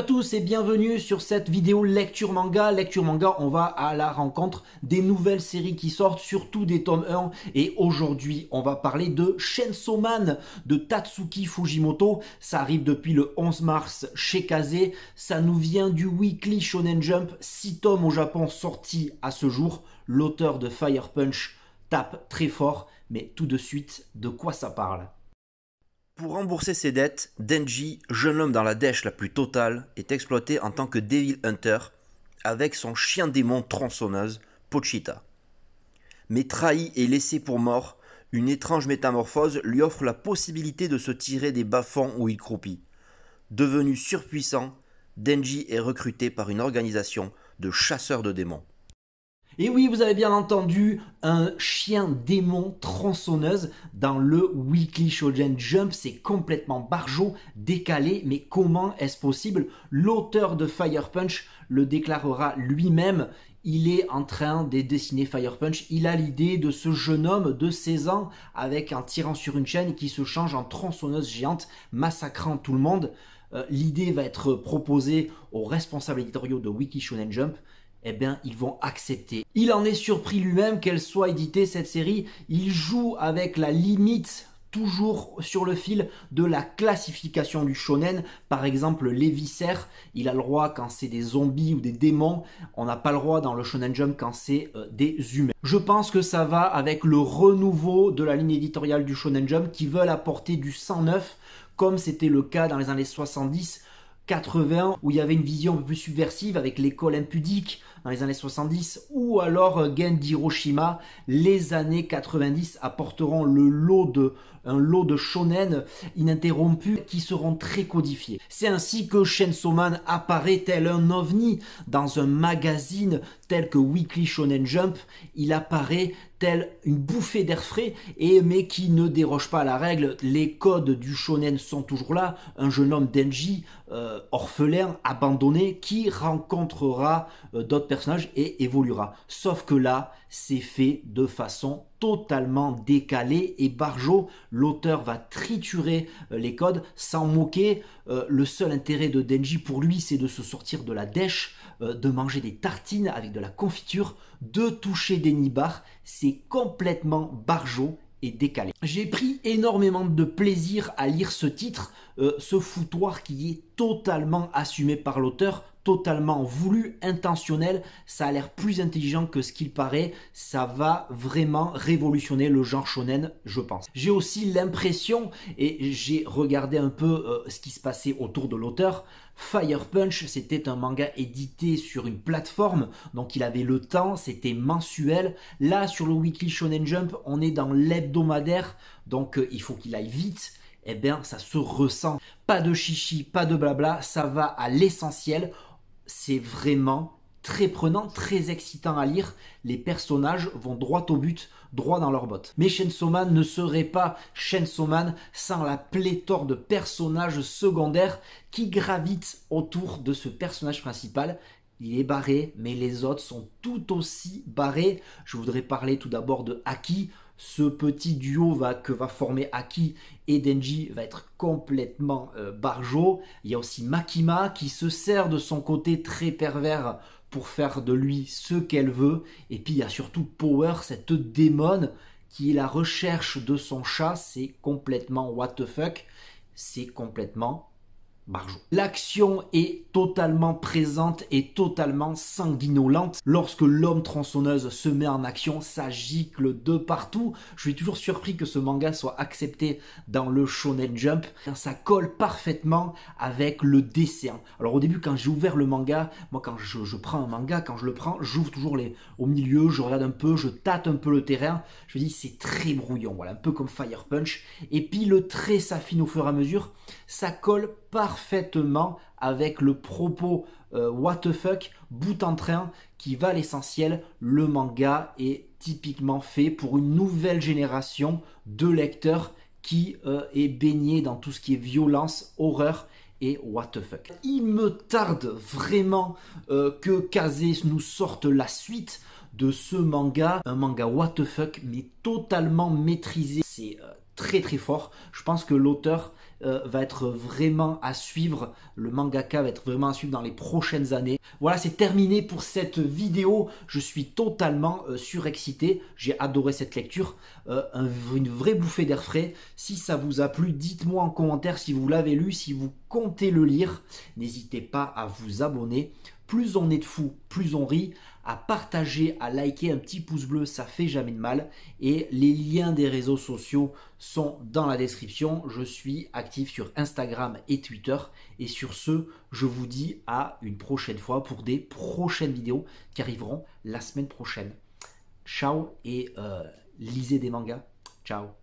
tous et bienvenue sur cette vidéo lecture manga. Lecture manga, on va à la rencontre des nouvelles séries qui sortent, surtout des tomes 1. Et aujourd'hui, on va parler de Chainsaw Man de Tatsuki Fujimoto. Ça arrive depuis le 11 mars chez Kazé. Ça nous vient du Weekly Shonen Jump. 6 tomes au Japon sortis à ce jour. L'auteur de Fire Punch tape très fort. Mais tout de suite, de quoi ça parle ? Pour rembourser ses dettes, Denji, jeune homme dans la dèche la plus totale, est exploité en tant que Devil Hunter avec son chien démon tronçonneuse, Pochita. Mais trahi et laissé pour mort, une étrange métamorphose lui offre la possibilité de se tirer des bas-fonds où il croupit. Devenu surpuissant, Denji est recruté par une organisation de chasseurs de démons. Et oui, vous avez bien entendu, un chien démon tronçonneuse dans le Weekly Shonen Jump, c'est complètement barjot, décalé, mais comment est-ce possible? L'auteur de Fire Punch le déclarera lui-même, il est en train de dessiner Fire Punch, il a l'idée de ce jeune homme de 16 ans avec un tyran sur une chaîne qui se change en tronçonneuse géante, massacrant tout le monde. L'idée va être proposée aux responsables éditoriaux de Weekly Shonen Jump. Eh bien, ils vont accepter. Il en est surpris lui-même qu'elle soit éditée, cette série. Il joue avec la limite, toujours sur le fil, de la classification du shonen. Par exemple, les viscères, il a le droit quand c'est des zombies ou des démons. On n'a pas le droit dans le Shonen Jump quand c'est des humains. Je pense que ça va avec le renouveau de la ligne éditoriale du Shonen Jump qui veulent apporter du sang neuf, comme c'était le cas dans les années 70. 80, où il y avait une vision un peu plus subversive avec l'école impudique dans les années 70, ou alors Gen d'Hiroshima. Les années 90 apporteront un lot de shonen ininterrompus qui seront très codifiés. C'est ainsi que Chainsaw Man apparaît tel un ovni dans un magazine tel que Weekly Shonen Jump. Il apparaît tel une bouffée d'air frais, mais qui ne déroge pas à la règle. Les codes du shonen sont toujours là. Un jeune homme Denji, orphelin, abandonné, qui rencontrera d'autres personnages et évoluera. Sauf que là, c'est fait de façon totalement décalée et barjot. L'auteur va triturer les codes, s'en moquer. Le seul intérêt de Denji pour lui, c'est de se sortir de la dèche, de manger des tartines avec de la confiture, de toucher des nibards. C'est complètement barjot et décalé. J'ai pris énormément de plaisir à lire ce titre, ce foutoir qui est totalement assumé par l'auteur, totalement voulu, intentionnel. Ça a l'air plus intelligent que ce qu'il paraît. Ça va vraiment révolutionner le genre shonen, je pense. J'ai aussi l'impression, et j'ai regardé un peu ce qui se passait autour de l'auteur, Fire Punch, c'était un manga édité sur une plateforme, donc il avait le temps, c'était mensuel. Là, sur le Weekly Shonen Jump, on est dans l'hebdomadaire, donc il faut qu'il aille vite. Eh bien, ça se ressent. Pas de chichi, pas de blabla, ça va à l'essentiel. C'est vraiment très prenant, très excitant à lire. Les personnages vont droit au but, droit dans leurs bottes. Mais Chainsaw Man ne serait pas Chainsaw Man sans la pléthore de personnages secondaires qui gravitent autour de ce personnage principal. Il est barré, mais les autres sont tout aussi barrés. Je voudrais parler tout d'abord de Aki. Ce petit duo que va former Aki et Denji va être complètement barjot. Il y a aussi Makima qui se sert de son côté très pervers pour faire de lui ce qu'elle veut. Et puis il y a surtout Power, cette démone qui est la recherche de son chat. C'est complètement what the fuck. C'est complètement barjot. L'action est totalement présente et totalement sanguinolente. Lorsque l'homme tronçonneuse se met en action, ça gicle de partout. Je suis toujours surpris que ce manga soit accepté dans le Shonen Jump. Ça colle parfaitement avec le dessin. Alors au début, quand j'ai ouvert le manga, moi quand je prends un manga, quand je le prends, j'ouvre toujours au milieu, je regarde un peu, je tâte un peu le terrain. Je me dis c'est très brouillon, voilà, un peu comme Fire Punch. Et puis le trait s'affine au fur et à mesure. Ça colle parfaitement avec le propos what the fuck, bout en train, qui va à l'essentiel. Le manga est typiquement fait pour une nouvelle génération de lecteurs qui est baigné dans tout ce qui est violence, horreur et what the fuck. Il me tarde vraiment que Kazé nous sorte la suite de ce manga, un manga what the fuck mais totalement maîtrisé. C'est très très fort. Je pense que l'auteur va être vraiment à suivre. Le mangaka va être vraiment à suivre dans les prochaines années. Voilà, c'est terminé pour cette vidéo. Je suis totalement surexcité. J'ai adoré cette lecture. Une vraie bouffée d'air frais. Si ça vous a plu, dites-moi en commentaire si vous l'avez lu, si vous comptez le lire. N'hésitez pas à vous abonner. Plus on est de fous, plus on rit. À partager, à liker, un petit pouce bleu, ça fait jamais de mal. Et les liens des réseaux sociaux sont dans la description. Je suis actif sur Instagram et Twitter. Et sur ce, je vous dis à une prochaine fois pour des prochaines vidéos qui arriveront la semaine prochaine. Ciao et lisez des mangas. Ciao.